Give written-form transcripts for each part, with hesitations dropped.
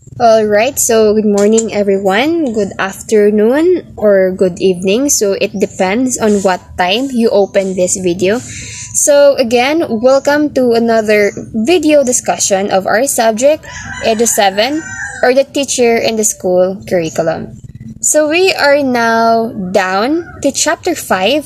Alright, so good morning everyone, good afternoon, or good evening. So it depends on what time you open this video. So again, welcome to another video discussion of our subject, Edu 7, or the teacher in the school curriculum. So we are now down to chapter 5,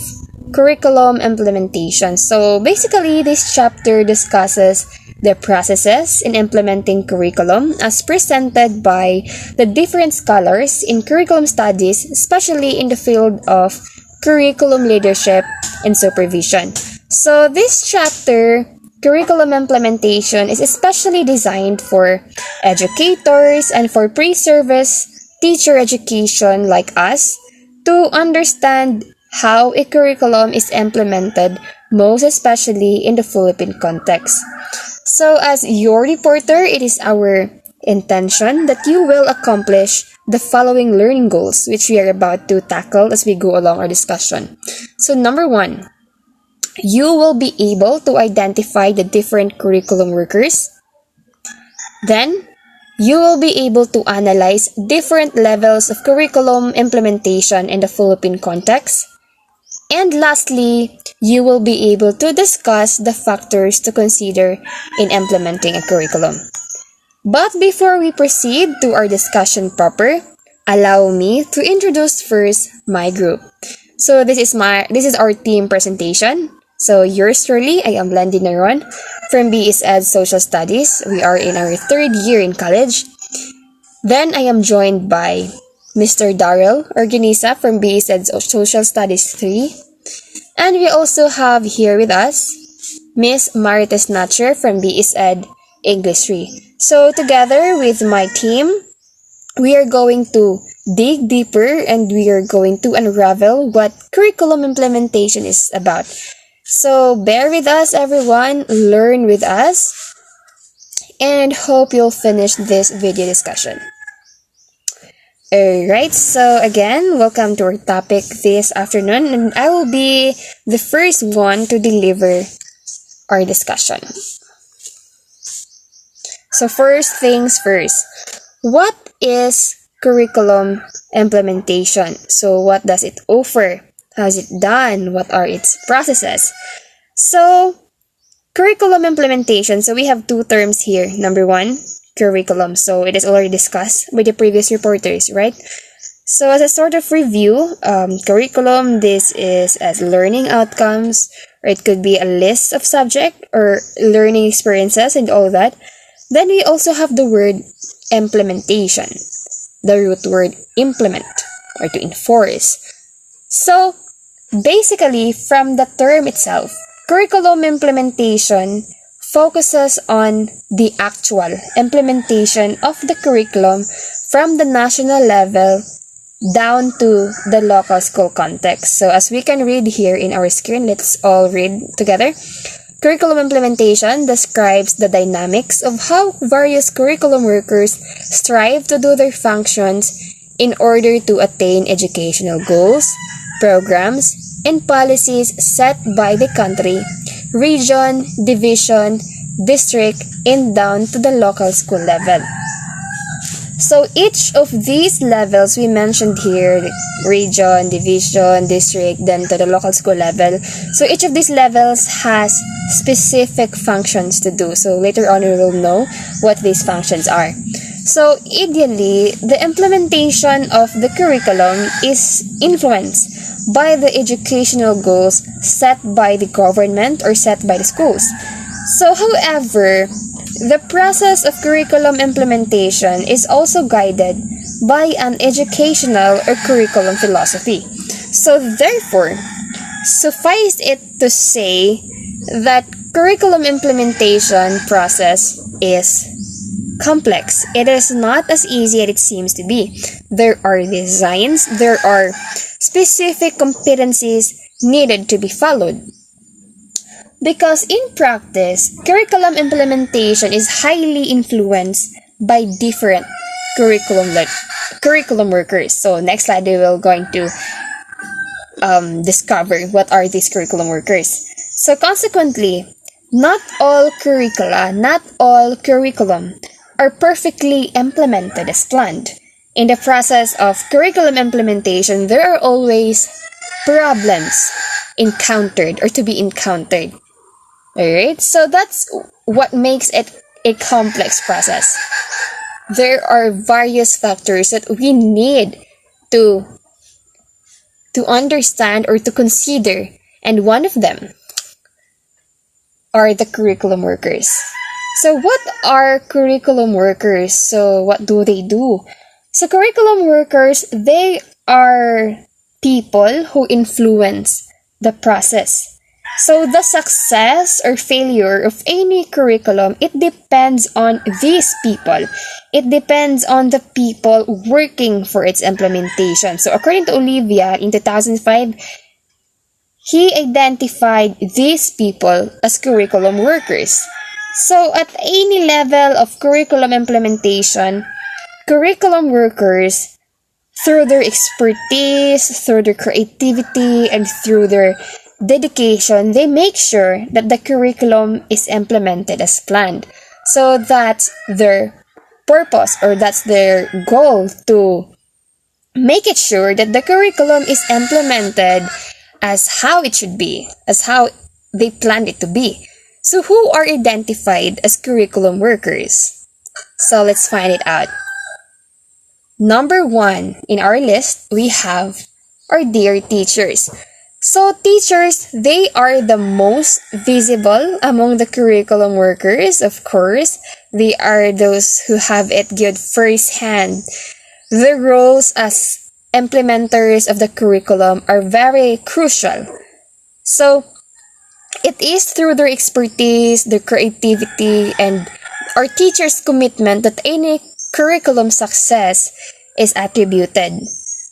curriculum implementation. So basically, this chapter discusses the processes in implementing curriculum as presented by the different scholars in curriculum studies, especially in the field of curriculum leadership and supervision. So this chapter, curriculum implementation, is especially designed for educators and for pre-service teacher education like us to understand how a curriculum is implemented, most especially in the Philippine context. So, as your reporter, it is our intention that you will accomplish the following learning goals, which we are about to tackle as we go along our discussion. So, number one, you will be able to identify the different curriculum workers. Then, you will be able to analyze different levels of curriculum implementation in the Philippine context. And lastly, you will be able to discuss the factors to consider in implementing a curriculum. But before we proceed to our discussion proper, allow me to introduce first my group. So this is our team presentation. So yours truly, I am Landy Naron from BS Ed Social Studies. We are in our third year in college. Then I am joined by Mr. Daryl Organiza from BS Ed Social Studies 3. And we also have here with us Miss Marites Natcher from BS Ed English 3. So together with my team, we are going to dig deeper and we are going to unravel what curriculum implementation is about. So bear with us everyone, learn with us, and hope you'll finish this video discussion. Alright, so again, welcome to our topic this afternoon, and I will be the first one to deliver our discussion. So first things first, what is curriculum implementation? So what does it offer? How is it done? What are its processes? So curriculum implementation, so we have two terms here. Number one, curriculum. So it is already discussed by the previous reporters, right? So as a sort of review, curriculum, this is as learning outcomes, or it could be a list of subject or learning experiences and all that. Then we also have the word implementation, the root word implement, or to enforce. So basically, from the term itself, curriculum implementation focuses on the actual implementation of the curriculum from the national level down to the local school context. So as we can read here in our screen, let's all read together. Curriculum implementation describes the dynamics of how various curriculum workers strive to do their functions in order to attain educational goals, programs, and policies set by the country, region, division, district, and down to the local school level. So each of these levels we mentioned here, region, division, district, then to the local school level. So each of these levels has specific functions to do. So later on we will know what these functions are. So ideally, the implementation of the curriculum is influenced by the educational goals set by the government or set by the schools. So however, the process of curriculum implementation is also guided by an educational or curriculum philosophy. So therefore, suffice it to say that curriculum implementation process is complex. It is not as easy as it seems to be. There are designs, there are specific competencies needed to be followed. Because in practice, curriculum implementation is highly influenced by different curriculum workers. So next slide we will going to discover what are these curriculum workers. So consequently, not all curriculum are perfectly implemented as planned. In the process of curriculum implementation, there are always problems encountered or to be encountered. Alright, so that's what makes it a complex process. There are various factors that we need to understand or to consider, and one of them are the curriculum workers. So what are curriculum workers? So what do they do? So curriculum workers, they are people who influence the process. So the success or failure of any curriculum, it depends on these people. It depends on the people working for its implementation. So according to Olivia in 2005, he identified these people as curriculum workers. So at any level of curriculum implementation, curriculum workers, through their expertise, through their creativity, and through their dedication, they make sure that the curriculum is implemented as planned. So that's their purpose, or that's their goal, to make it sure that the curriculum is implemented as how it should be, as how they planned it to be. So who are identified as curriculum workers? So let's find it out. Number 1 in our list, we have our dear teachers. So teachers, they are the most visible among the curriculum workers. Of course, they are those who have it good firsthand. Their roles as implementers of the curriculum are very crucial. So it is through their expertise, their creativity, and our teachers' commitment that any curriculum success is attributed.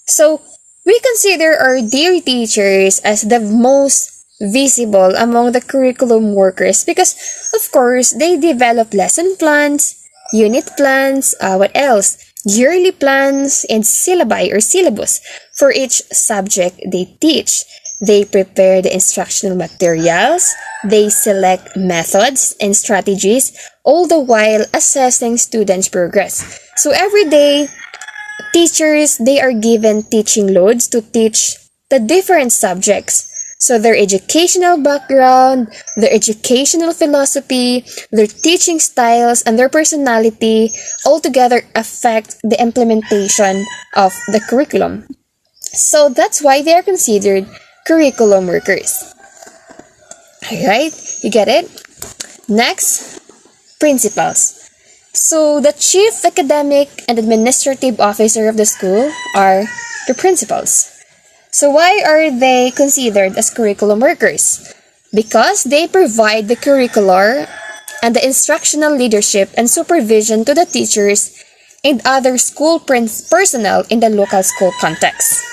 So we consider our dear teachers as the most visible among the curriculum workers because, of course, they develop lesson plans, unit plans, what else? Yearly plans, and syllabi or syllabus for each subject they teach. They prepare the instructional materials, they select methods and strategies, all the while assessing students' progress. So every day, teachers, they are given teaching loads to teach the different subjects. So their educational background, their educational philosophy, their teaching styles, and their personality altogether affect the implementation of the curriculum. So that's why they are considered curriculum workers. Alright, you get it? Next, principals. So the chief academic and administrative officer of the school are the principals. So why are they considered as curriculum workers? Because they provide the curricular and the instructional leadership and supervision to the teachers and other school personnel in the local school context.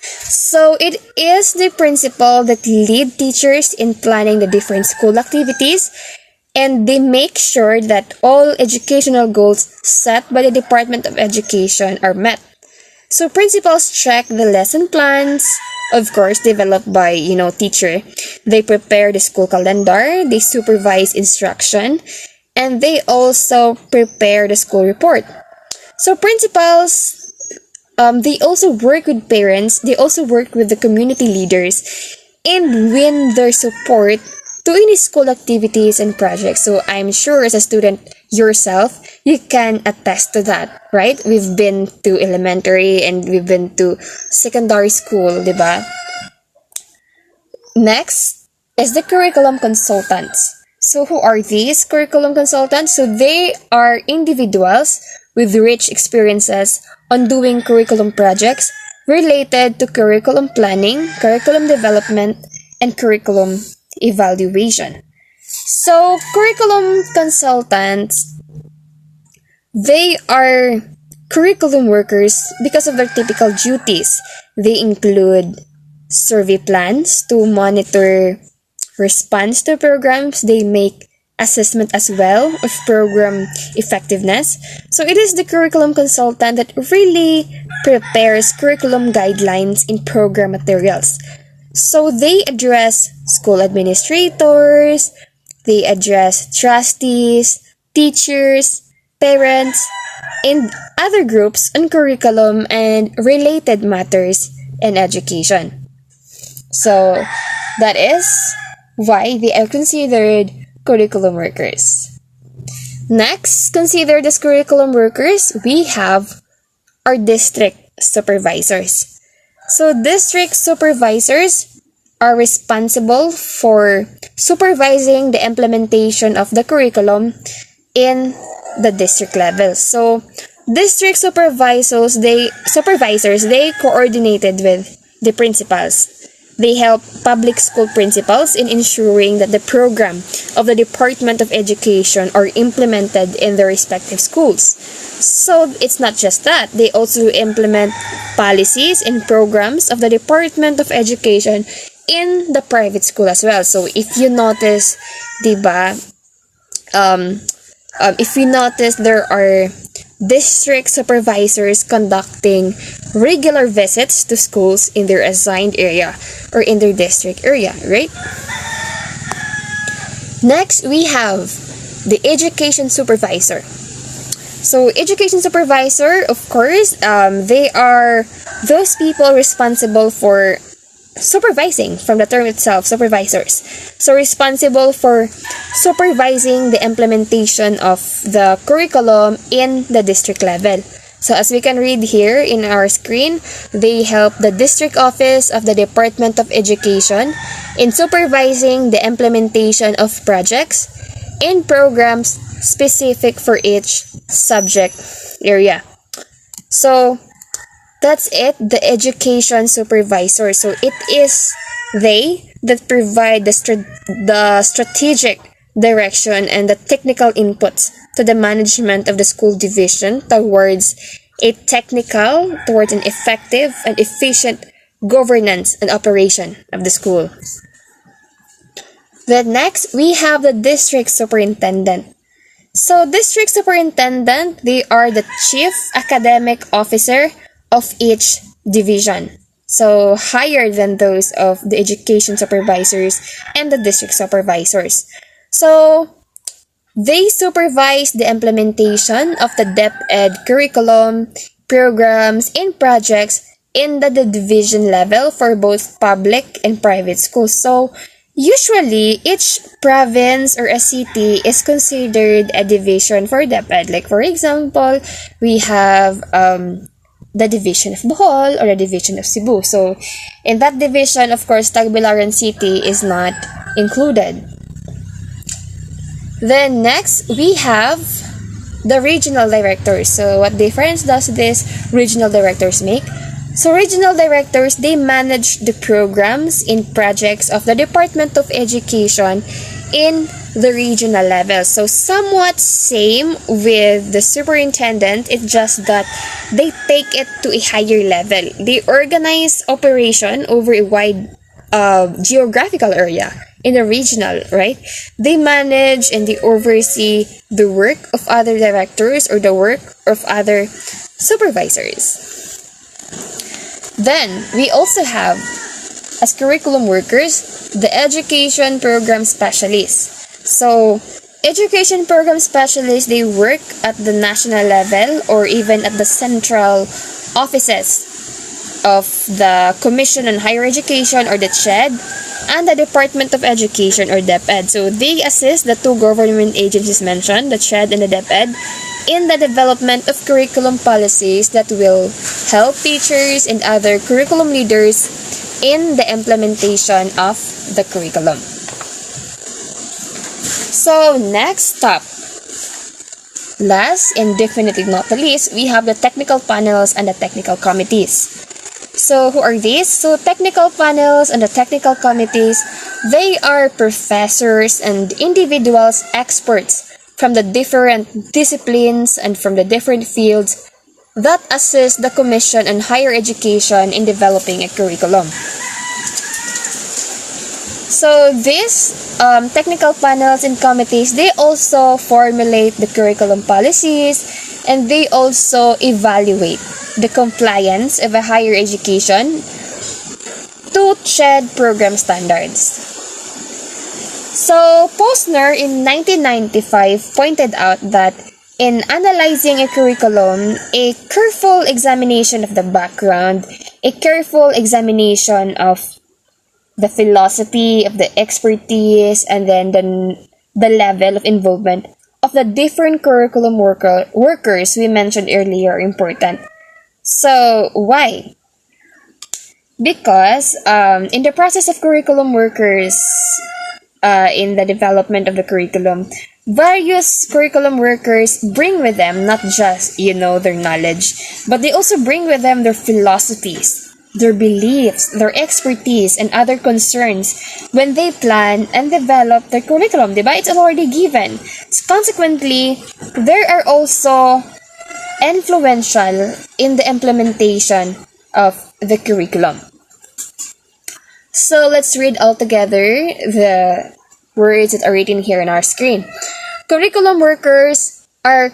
So it is the principal that lead teachers in planning the different school activities, and they make sure that all educational goals set by the Department of Education are met. So principals check the lesson plans, of course, developed by, teacher. They prepare the school calendar, they supervise instruction, and they also prepare the school report. So principals, they also work with parents, they also work with the community leaders, and win their support to any school activities and projects. So I'm sure as a student yourself, you can attest to that, right? We've been to elementary and we've been to secondary school, diba? Next is the curriculum consultants. So who are these curriculum consultants? So they are individuals with rich experiences on doing curriculum projects related to curriculum planning, curriculum development, and curriculum evaluation. So curriculum consultants, they are curriculum workers because of their typical duties. They include survey plans to monitor response to programs. They make assessment as well of program effectiveness. So it is the curriculum consultant that really prepares curriculum guidelines in program materials. So they address school administrators, they address trustees, teachers, parents, and other groups on curriculum and related matters in education. So that is why they are considered curriculum workers. Next, considered as curriculum workers, we have our district supervisors. So district supervisors are responsible for supervising the implementation of the curriculum in the district level. So district supervisors they coordinated with the principals. They help public school principals in ensuring that the program of the Department of Education are implemented in their respective schools. So it's not just that, they also implement policies and programs of the Department of Education in the private school as well. So if you notice, diba, if you notice, there are district supervisors conducting regular visits to schools in their assigned area or in their district area, right? Next, we have the education supervisor. So education supervisor, of course, they are those people responsible for supervising, from the term itself, supervisors. So responsible for supervising the implementation of the curriculum in the district level. So as we can read here in our screen, they help the district office of the Department of Education in supervising the implementation of projects and programs specific for each subject area. So that's it, the education supervisor. So it is they that provide the strategic direction and the technical inputs to the management of the school division towards an effective and efficient governance and operation of the school. Then next, we have the district superintendent. So district superintendent, they are the chief academic officer of each division. So higher than those of the education supervisors and the district supervisors. So they supervise the implementation of the DepEd curriculum, programs, and projects in the division level for both public and private schools. So usually, each province or a city is considered a division for DepEd. Like for example, we have the division of Bohol or the division of Cebu. So in that division, of course, Tagbilaran City is not included. Then next, we have the regional directors. So what difference does this regional directors make? So regional directors, they manage the programs and projects of the Department of Education in the regional level. So somewhat same with the superintendent, it's just that they take it to a higher level. They organize operation over a wide geographical area in a regional, right? They manage and they oversee the work of other directors or the work of other supervisors. Then, we also have, as curriculum workers, the education program specialists. So, education program specialists, they work at the national level or even at the central offices of the Commission on Higher Education or the CHED and the Department of Education or DepEd. So, they assist the two government agencies mentioned, the CHED and the DepEd, in the development of curriculum policies that will help teachers and other curriculum leaders in the implementation of the curriculum. So next up, last and definitely not the least, we have the technical panels and the technical committees. So who are these? So technical panels and the technical committees, they are professors and individuals, experts from the different disciplines and from the different fields that assist the Commission on Higher Education in developing a curriculum. So these technical panels and committees, they also formulate the curriculum policies and they also evaluate the compliance of a higher education to CHED program standards. So, Posner in 1995 pointed out that In analyzing a curriculum, a careful examination of the background, a careful examination of the philosophy, of the expertise, and then the level of involvement of the different curriculum workers we mentioned earlier are important. So, why? Because in the process of curriculum workers, in the development of the curriculum, various curriculum workers bring with them not just, their knowledge, but they also bring with them their philosophies, their beliefs, their expertise, and other concerns when they plan and develop their curriculum. Diba? It's already given. So consequently, there are also influential in the implementation of the curriculum. So let's read all together the words that are written here on our screen. Curriculum workers are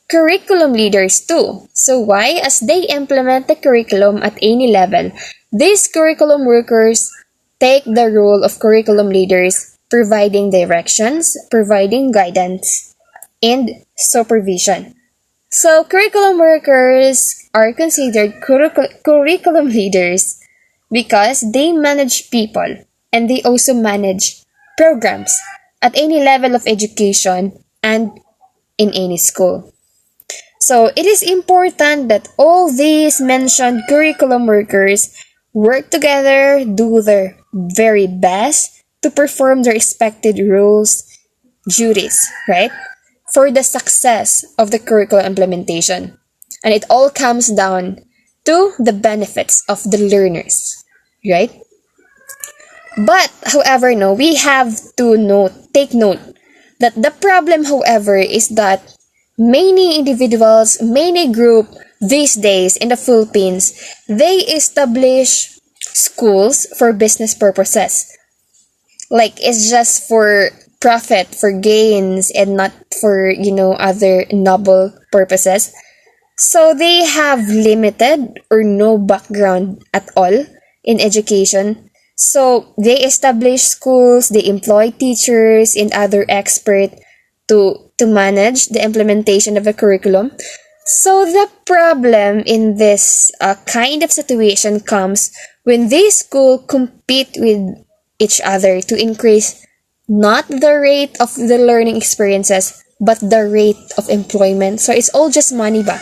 curriculum leaders too. So why? As they implement the curriculum at any level, these curriculum workers take the role of curriculum leaders, providing directions, providing guidance, and supervision. So curriculum workers are considered curriculum leaders because they manage people and they also manage programs at any level of education and in any school. So it is important that all these mentioned curriculum workers work together, do their very best to perform their expected roles, duties, right? For the success of the curriculum implementation. And it all comes down to the benefits of the learners, right? But, however, no, we have to take note that the problem, however, is that many individuals, many group these days in the Philippines, they establish schools for business purposes. Like, it's just for profit, for gains, and not for, other noble purposes. So they have limited or no background at all in education. So they establish schools, they employ teachers and other experts to manage the implementation of the curriculum. So the problem in this kind of situation comes when these schools compete with each other to increase not the rate of the learning experiences, but the rate of employment. So it's all just money ba?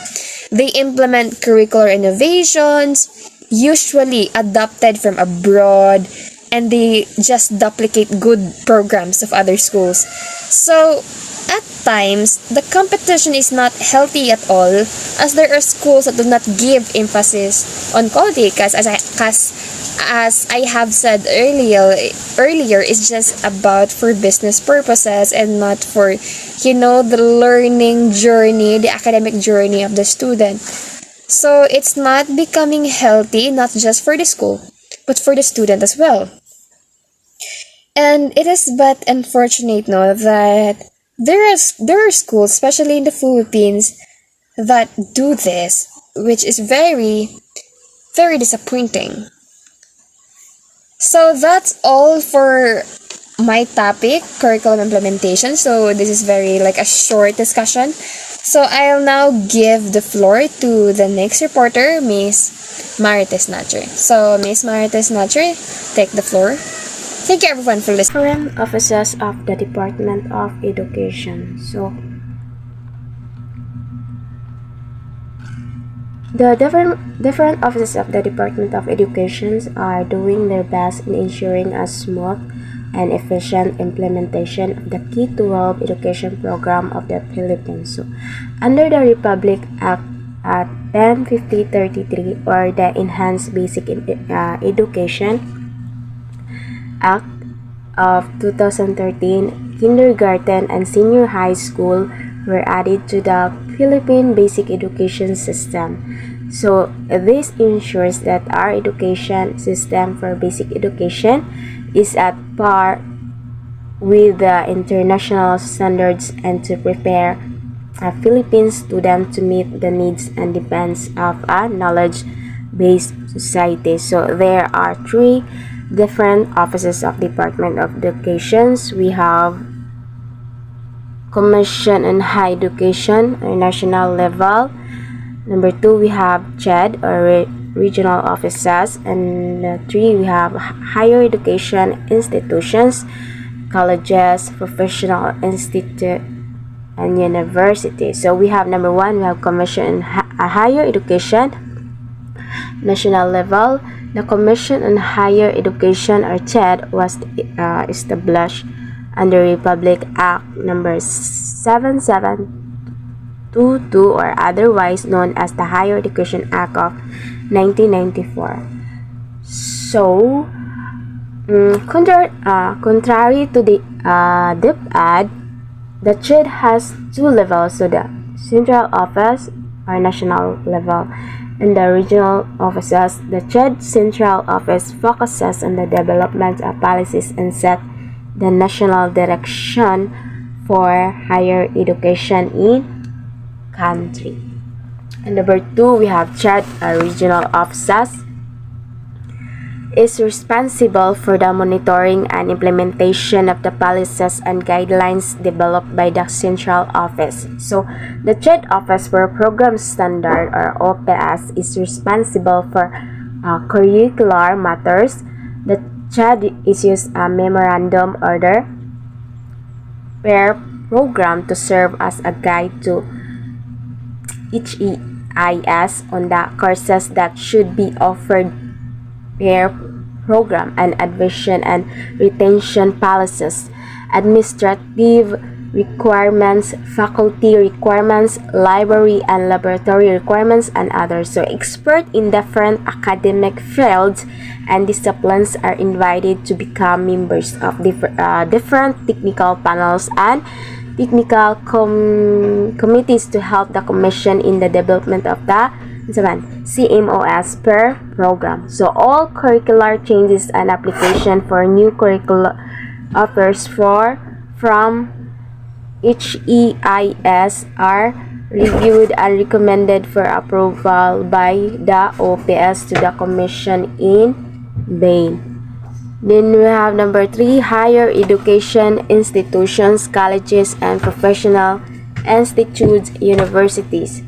They implement curricular innovations, usually adopted from abroad, and they just duplicate good programs of other schools. So at times, the competition is not healthy at all, as there are schools that do not give emphasis on quality, because as I have said earlier, it's just about for business purposes and not for, the learning journey, the academic journey of the student. So it's not becoming healthy, not just for the school, but for the student as well. And it is but unfortunate, that there are schools, especially in the Philippines, that do this, which is very, very disappointing. So that's all for my topic, curriculum implementation. So this is very like a short discussion. So I'll now give the floor to the next reporter, Miss Marites Natcher. So Miss Marites Natcher, take the floor. Thank you everyone for listening. Different offices of the Department of Education. So the different offices of the Department of Education are doing their best in ensuring a smooth and efficient implementation of the K-12 education program of the Philippines. So, under the Republic Act at 1050-33 or the Enhanced Basic Education Act of 2013, kindergarten and senior high school were added to the Philippine basic education system. So this ensures that our education system for basic education is at par with the international standards and to prepare a Philippine student to meet the needs and demands of a knowledge-based society. So there are three different offices of Department of Education. We have Commission on Higher Education or national level. Number 2, we have CHED or regional offices. And 3, we have higher education institutions, colleges, professional institute, and university. So we have number 1, we have Commission on Higher Education, national level. The Commission on Higher Education or CHED was established under Republic Act number 7722 or otherwise known as the Higher Education Act of 1994. So, contrary to the DepEd, the CHED has 2 levels, so the central office or national level and the regional offices. The CHED central office focuses on the development of policies and set the national direction for higher education in country. And number 2, we have CHED regional offices is responsible for the monitoring and implementation of the policies and guidelines developed by the central office. So, the CHED Office for Program Standard or OPS is responsible for curricular matters. The CHED issues a memorandum order per program to serve as a guide to each EIS on the courses that should be offered per program and admission and retention policies, administrative requirements, faculty requirements, library and laboratory requirements, and others. So experts in different academic fields and disciplines are invited to become members of different technical panels and technical committees to help the Commission in the development of the CMOS per program. So all curricular changes and application for new curricular offers from each EIS are reviewed and recommended for approval by the OPS to the Commission in Bain. Then we have number 3, higher education institutions, colleges, and professional institutes, universities.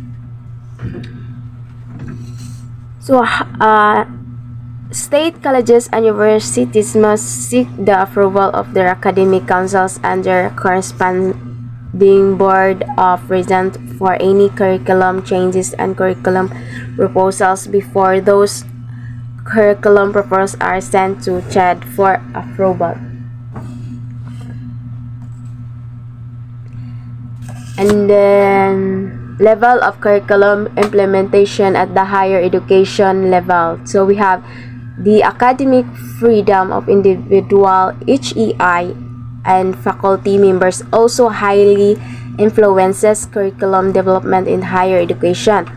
So, state colleges and universities must seek the approval of their academic councils and their corresponding board of regents for any curriculum changes and curriculum proposals before those curriculum proposals are sent to CHED for approval. And then level of curriculum implementation at the higher education level. So we have the academic freedom of individual, each EI and faculty members also highly influences curriculum development in higher education.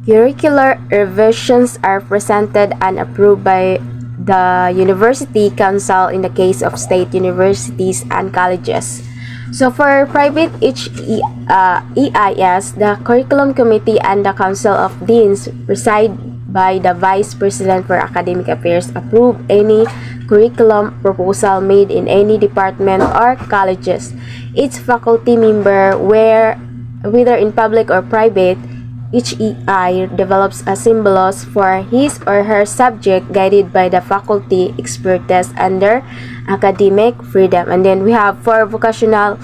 Curricular revisions are presented and approved by the University Council in the case of state universities and colleges. So for private EIS, the Curriculum Committee and the Council of Deans presided by the Vice President for Academic Affairs approve any curriculum proposal made in any department or colleges. Each faculty member, whether in public or private, each EI develops a syllabus for his or her subject guided by the faculty expertise under academic freedom. And then we have for vocational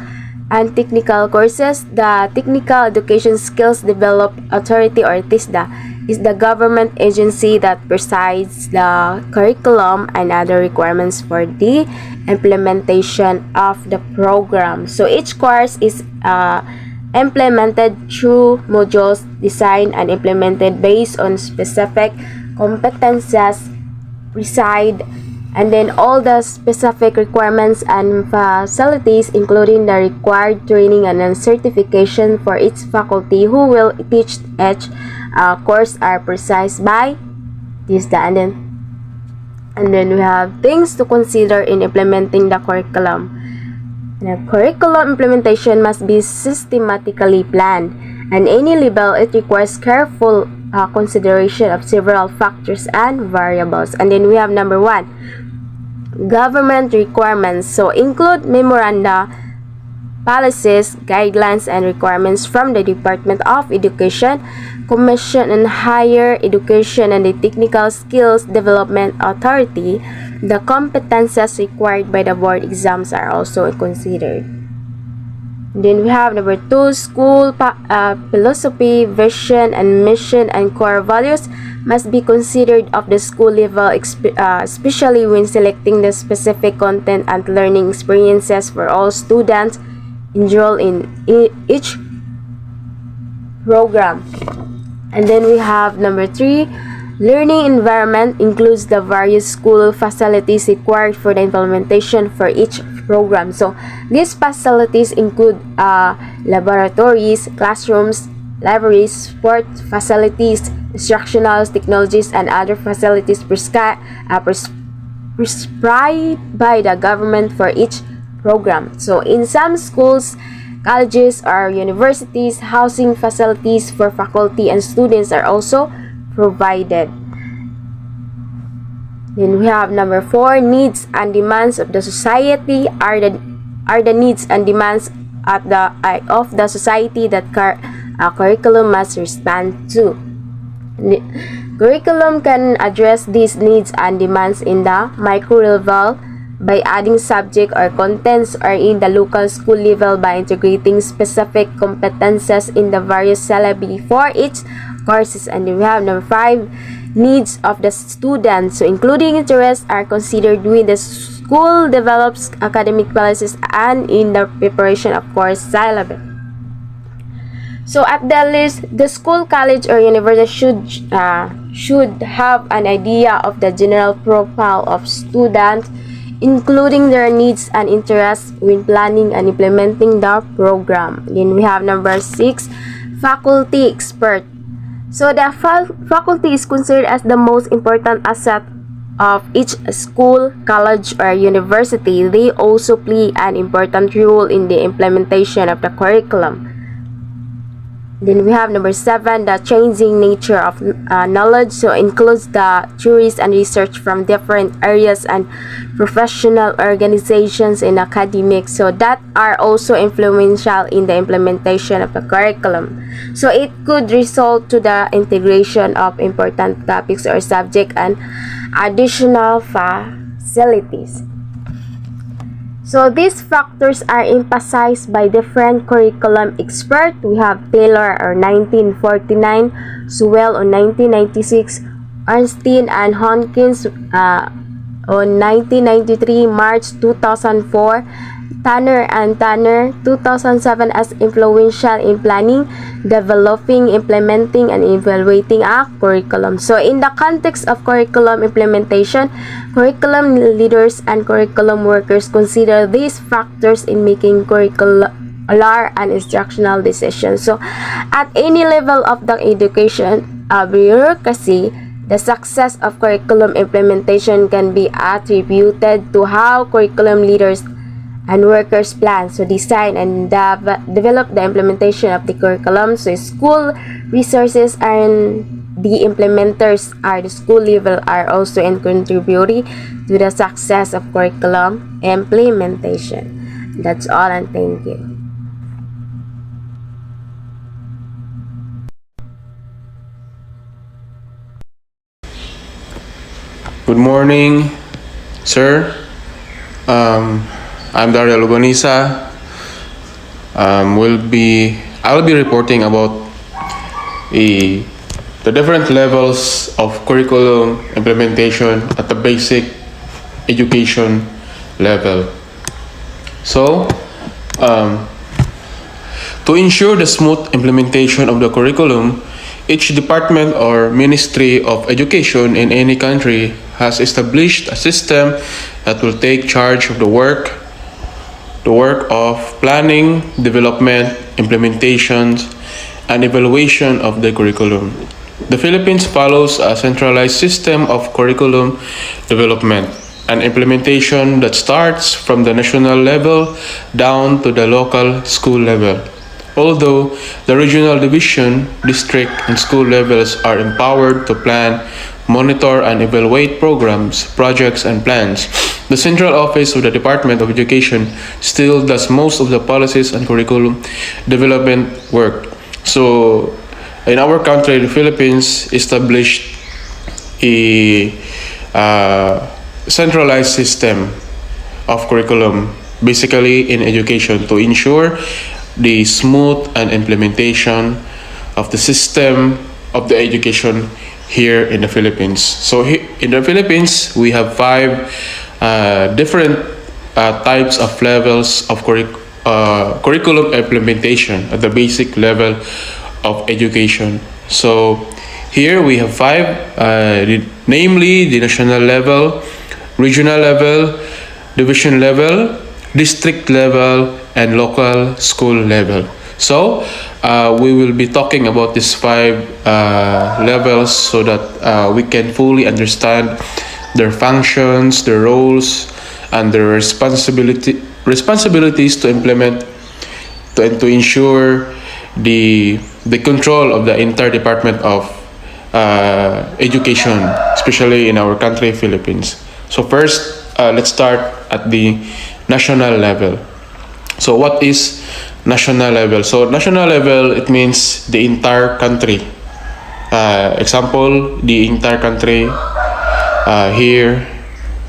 and technical courses, the Technical Education Skills Development Authority or TISDA is the government agency that presides the curriculum and other requirements for the implementation of the program. So each course is implemented through modules designed and implemented based on specific competences, preside, and then all the specific requirements and facilities, including the required training and certification for each faculty who will teach each course are precise by this. And then we have things to consider in implementing the curriculum. The curriculum implementation must be systematically planned, and any level it requires careful consideration of several factors and variables. And then we have number 1, government requirements. So include memoranda policies, guidelines, and requirements from the Department of Education, Commission on Higher Education, and the Technical Skills Development Authority. The competences required by the board exams are also considered. Then we have number 2, school philosophy, vision, and mission and core values must be considered of the school level, especially when selecting the specific content and learning experiences for all students enrolled in each program. And then we have number 3, learning environment includes the various school facilities required for the implementation for each program. So these facilities include laboratories, classrooms, libraries, sport facilities, instructional technologies, and other facilities prescribed by the government for each program. So in some schools, colleges, or universities, housing facilities for faculty and students are also provided. Then we have number 4, needs and demands of the society are the needs and demands of the society that curriculum must respond to. The curriculum can address these needs and demands in the micro level by adding subject or contents, or in the local school level by integrating specific competences in the various syllabi for each courses. And then we have number 5, needs of the students, so including interests are considered when the school develops academic policies and in the preparation of course syllabus. So at the least, the school, college, or university should have an idea of the general profile of students, including their needs and interests when planning and implementing the program. Then we have number 6, faculty expert. So the faculty is considered as the most important asset of each school, college, or university. They also play an important role in the implementation of the curriculum. Then we have number 7, the changing nature of knowledge. So includes the theories and research from different areas and professional organizations in academics, so that are also influential in the implementation of the curriculum. So it could result to the integration of important topics or subject and additional facilities. So these factors are emphasized by different curriculum experts. We have Taylor or 1949, Sewell on 1996, Ernstine and Hawkins on 1993, March 2004, Tanner and Tanner 2007 as influential in planning, developing, implementing, and evaluating a curriculum. So in the context of curriculum implementation, curriculum leaders and curriculum workers consider these factors in making curricular and instructional decisions. So at any level of the education bureaucracy, the success of curriculum implementation can be attributed to how curriculum leaders and workers plan, so design and develop the implementation of the curriculum. So school resources and the implementers are the school level are also in contributing to the success of curriculum implementation. That's all, and thank you. Good morning, sir. I'm Dario Lugonisa. I'll be reporting about the different levels of curriculum implementation at the basic education level. So, to ensure the smooth implementation of the curriculum, each department or Ministry of Education in any country has established a system that will take charge of the work of planning, development, implementations, and evaluation of the curriculum. The Philippines follows a centralized system of curriculum development and implementation that starts from the national level down to the local school level. Although the regional division, district, and school levels are empowered to plan, monitor, and evaluate programs, projects, and plans, The central office of the Department of Education still does most of the policies and curriculum development work. So, in our country, the Philippines established a centralized system of curriculum, basically in education, to ensure the smooth and implementation of the system of the education here in the Philippines. So in the Philippines, we have five different types of levels of curriculum implementation at the basic level of education. So here we have five, namely the national level, regional level, division level, district level, and local school level. So we will be talking about these five levels so that we can fully understand their functions, their roles, and their responsibilities to implement and to ensure the control of the entire department of education, especially in our country, Philippines. So first, let's start at the national level. So what is national level? So national level, it means the entire country. Example, the entire country here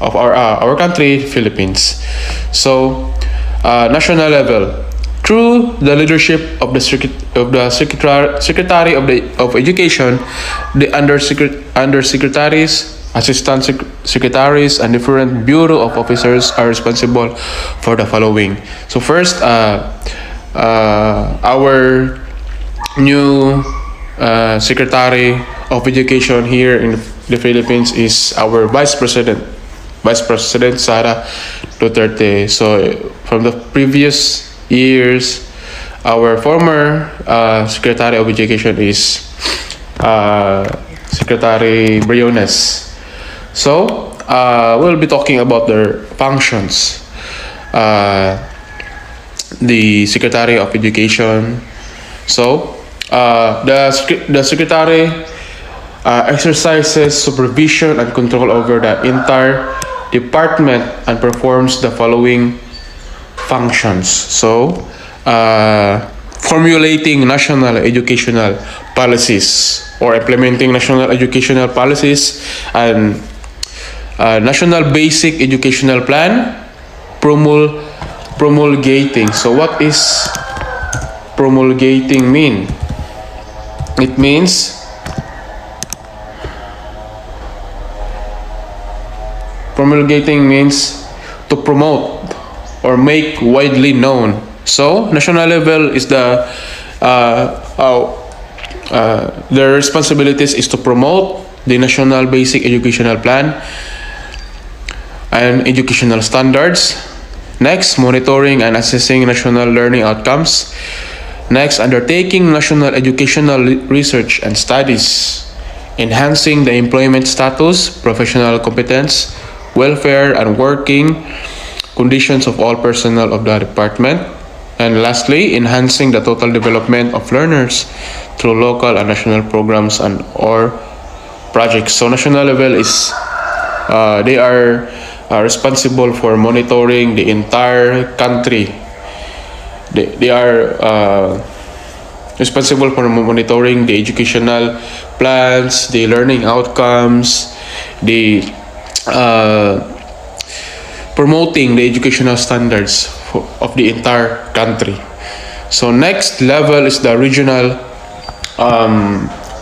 of our country, Philippines. So national level, through the leadership of the Secretary of Education, the undersecretaries, assistant secretaries, and different bureau of officers are responsible for the following. So first, our new Secretary of Education here in the Philippines is our Vice President Sara Duterte. So from the previous years, our former Secretary of Education is Secretary Briones. So we'll be talking about their functions. The Secretary of Education. So the Secretary exercises supervision and control over the entire department and performs the following functions. So formulating national educational policies or implementing national educational policies and national basic educational plan, promulgating. So what is promulgating mean? It means promulgating means to promote or make widely known. So national level is their responsibilities is to promote the national basic educational plan and educational standards. Next, monitoring and assessing national learning outcomes. Next, undertaking national educational research and studies, enhancing the employment status, professional competence, welfare, and working conditions of all personnel of the department. And lastly, enhancing the total development of learners through local and national programs and or projects. So national level is they are responsible for monitoring the entire country. They are responsible for monitoring the educational plans, the learning outcomes, the promoting the educational standards of the entire country. So next level is the regional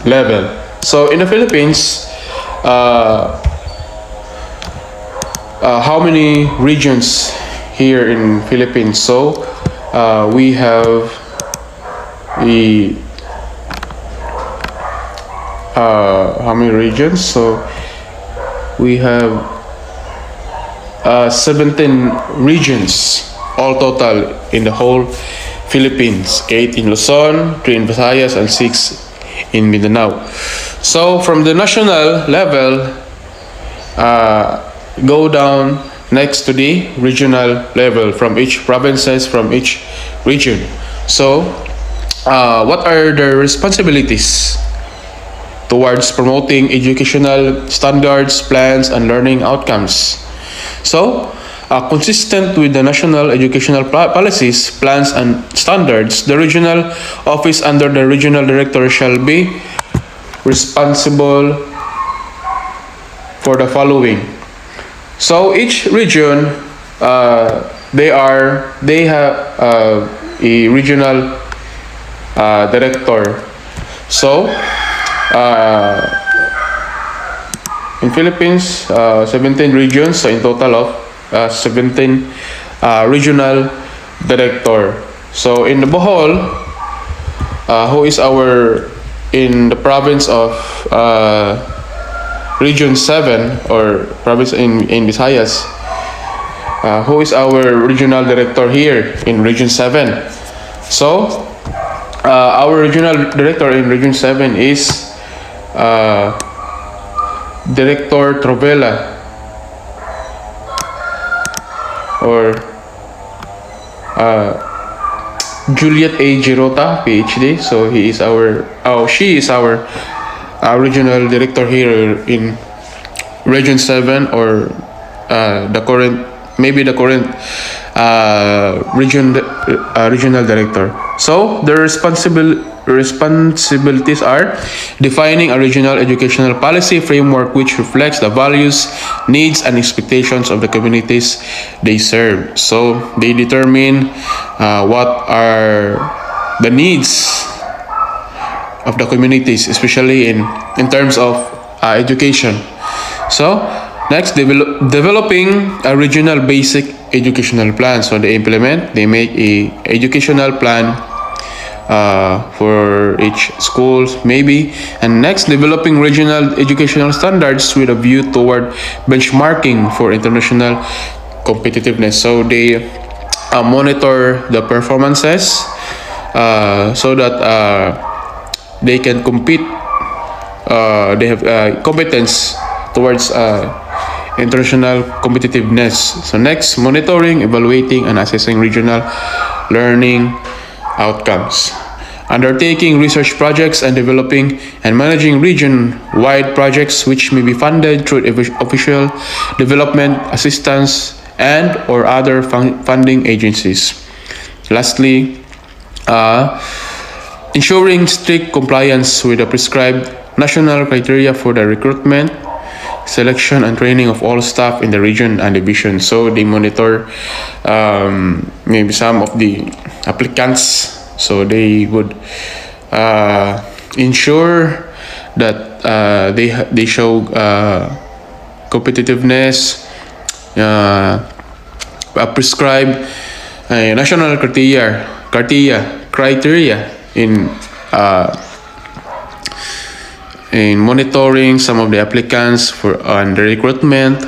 level. So in the Philippines, how many regions here in Philippines? So we have the how many regions? So we have 17 regions all total in the whole Philippines. 8 in Luzon, 3 in Visayas, and 6 in Mindanao. So from the national level, go down next to the regional level from each provinces, from each region. So what are their responsibilities towards promoting educational standards, plans, and learning outcomes? So, consistent with the national educational policies, plans, and standards, the regional office under the regional director shall be responsible for the following. So each region, they have a regional director. So in Philippines, 17 regions, so in total of 17 regional director. So in the Bohol, who is our in the province of Region 7 or province in Visayas, who is our regional director here in Region 7. So, our regional director in Region 7 is Director Trovela or Juliet A. Girota, PhD. So she is our regional director here in Region 7 or the current regional director. So the responsibilities are defining a regional educational policy framework which reflects the values, needs, and expectations of the communities they serve. So they determine what are the needs of the communities, especially in terms of education. So next, developing a regional basic educational plan. So they make a educational plan for each schools maybe. And next, developing regional educational standards with a view toward benchmarking for international competitiveness. So they monitor the performances so that they can compete. They have competence towards international competitiveness. So next, monitoring, evaluating, and assessing regional learning outcomes. Undertaking research projects and developing and managing region-wide projects which may be funded through official development assistance and or other funding agencies. Lastly, ensuring strict compliance with the prescribed national criteria for the recruitment, selection, and training of all staff in the region and division. So they monitor maybe some of the applicants. So they would ensure that they show competitiveness, prescribe national criteria in monitoring some of the applicants for the recruitment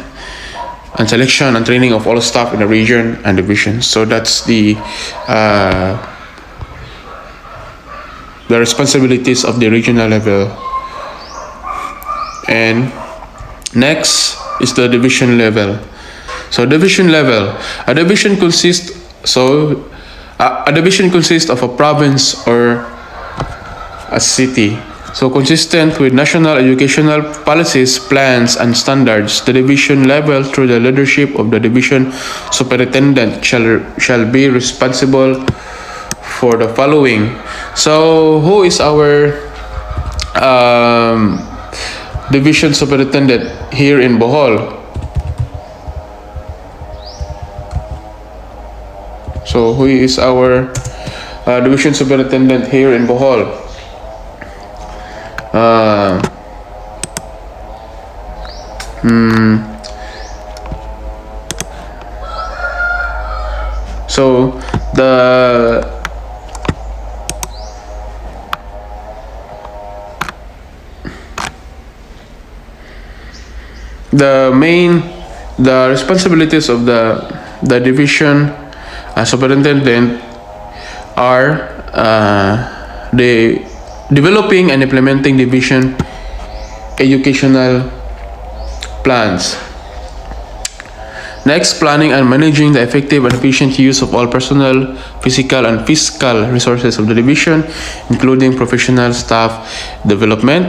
and selection and training of all staff in the region and division. So that's the responsibilities of the regional level. And next is the division level. So division level, a division consists of a province or a city. So consistent with national educational policies, plans, and standards, the division level through the leadership of the division superintendent shall be responsible for the following. So who is our division superintendent here in Bohol? So who is our division superintendent here in Bohol? So the responsibilities of the division superintendent are the developing and implementing division educational plans. Next, planning and managing the effective and efficient use of all personnel, physical and fiscal resources of the division, including professional staff development,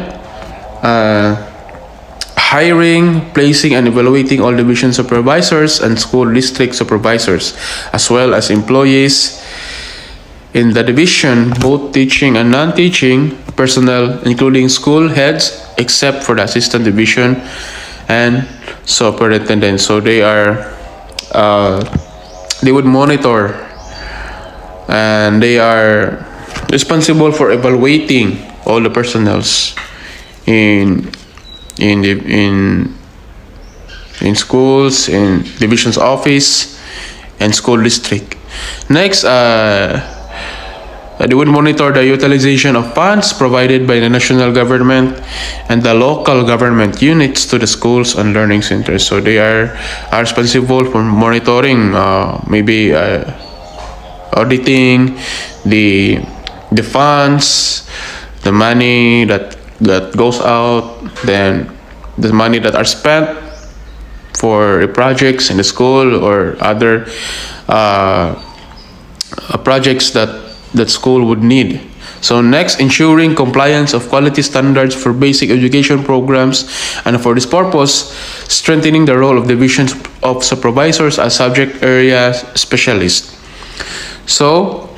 hiring, placing, and evaluating all division supervisors and school district supervisors, as well as employees in the division, both teaching and non-teaching personnel, including school heads, except for the assistant division and superintendent. So they would monitor, and they are responsible for evaluating all the personnels in schools, in division's office, and school district. Next, they would monitor the utilization of funds provided by the national government and the local government units to the schools and learning centers. So they are responsible for monitoring, maybe auditing the funds, the money that goes out, then the money that are spent for projects in the school or other projects that school would need. So next, ensuring compliance of quality standards for basic education programs, and for this purpose, strengthening the role of divisions of supervisors as subject area specialists. So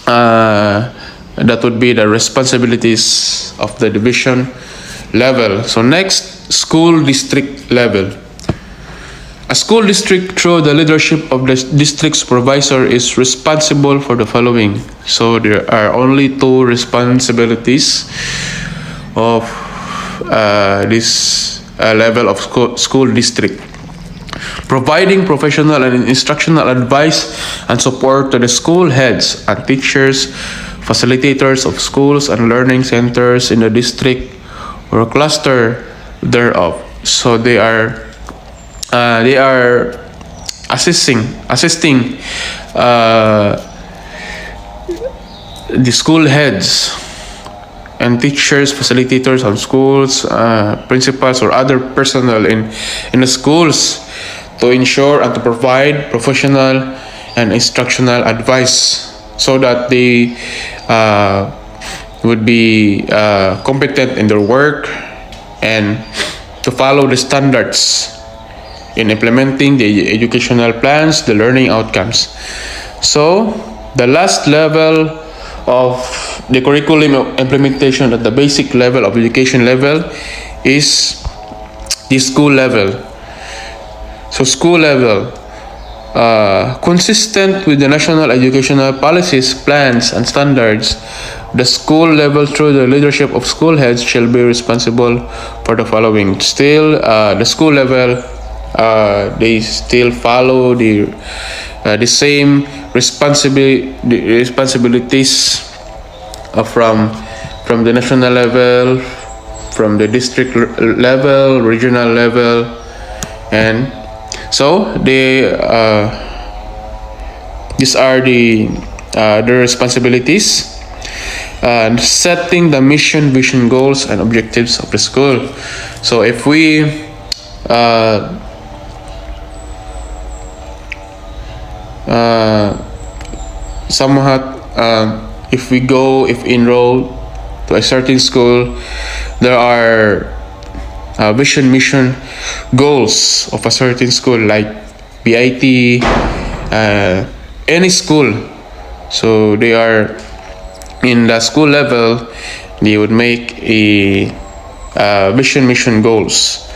that would be the responsibilities of the division level. So next, school district level. A school district, through the leadership of the district supervisor, is responsible for the following. So there are only two responsibilities of this level of school district: providing professional and instructional advice and support to the school heads and teachers, facilitators of schools and learning centers in the district or cluster thereof. So they are assisting the school heads and teachers, facilitators of schools, principals, or other personnel in the schools to ensure and to provide professional and instructional advice, so that they would be competent in their work and to follow the standards in implementing the educational plans, the learning outcomes. So the last level of the curriculum implementation at the basic level of education level is the school level. So school level, consistent with the national educational policies, plans, and standards, the school level, through the leadership of school heads, shall be responsible for the following. Still, the school level, they still follow the same responsibilities from the national level, from the district level, regional level, and so they these are the responsibilities. And setting the mission, vision, goals, and objectives of the school. So if we if enroll to a certain school, there are vision, mission, goals of a certain school, like BIT, any school. So they are in the school level, they would make a vision, mission, goals.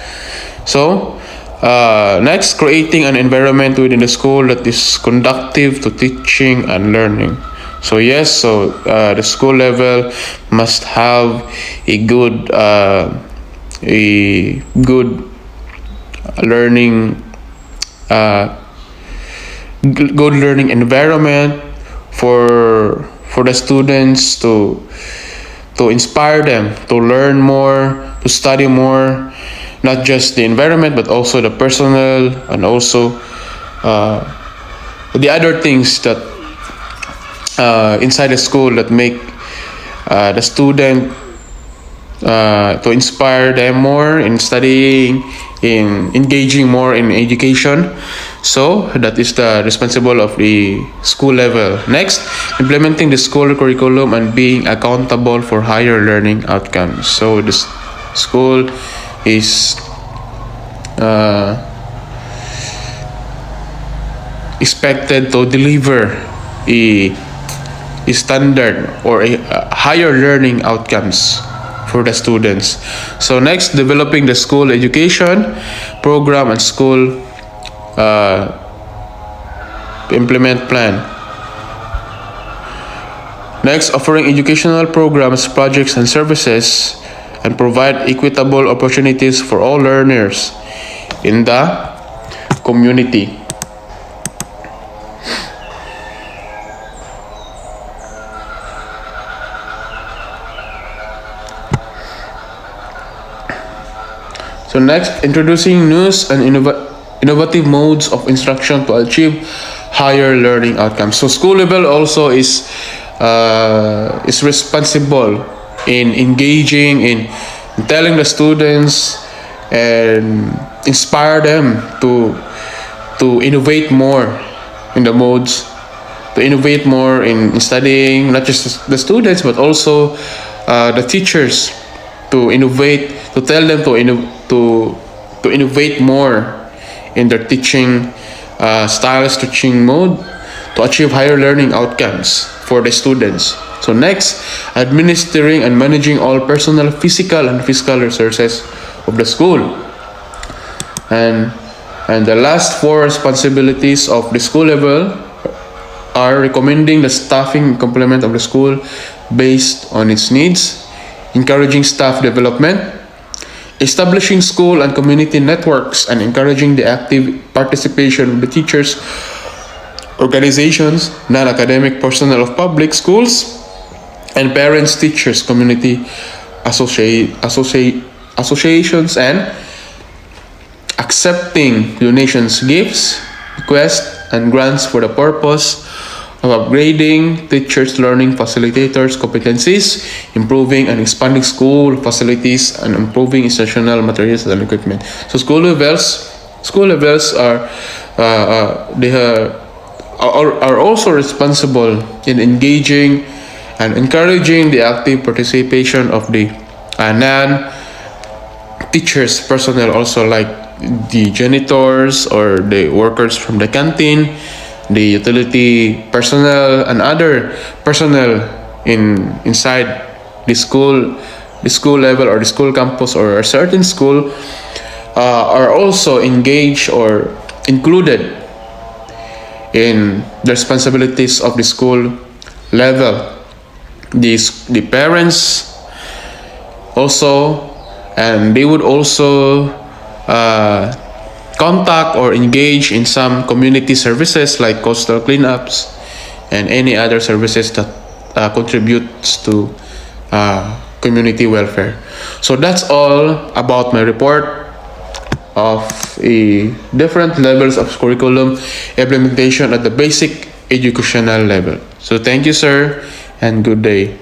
So next, creating an environment within the school that is conducive to teaching and learning. So yes, the school level must have a good learning good learning environment for the students, to inspire them to learn more, to study more, not just the environment but also the personnel, and also the other things that inside the school that make the student to inspire them more in studying, in engaging more in education. So that is the responsible of the school level. Next, implementing the school curriculum and being accountable for higher learning outcomes. So the school is uh, expected to deliver a standard or a higher learning outcomes for the students. So next, developing the school education program and school implement plan. Next, offering educational programs, projects, and services and provide equitable opportunities for all learners in the community. So next, introducing new and innovative modes of instruction to achieve higher learning outcomes. So school level also is responsible in engaging in telling the students and inspire them to innovate more in the modes, to innovate more in studying, not just the students but also the teachers, to innovate, to tell them to innovate more in their teaching styles, teaching mode, to achieve higher learning outcomes for the students. So next, administering and managing all personal, physical, and fiscal resources of the school. And the last four responsibilities of the school level are recommending the staffing complement of the school based on its needs, encouraging staff development, establishing school and community networks, and encouraging the active participation of the teachers, organizations, non-academic personnel of public schools, and parents, teachers, community associations, and accepting donations, gifts, requests, and grants for the purpose of upgrading teachers' learning facilitators' competencies, improving and expanding school facilities, and improving instructional materials and equipment. So school levels are also responsible in engaging and encouraging the active participation of the non-teachers personnel, also like the janitors or the workers from the canteen, the utility personnel, and other personnel inside the school level or the school campus or a certain school are also engaged or included in the responsibilities of the school level. The parents also, and they would also contact or engage in some community services like coastal cleanups and any other services that contributes to community welfare. So that's all about my report of different levels of curriculum implementation at the basic educational level. So thank you, sir, and good day.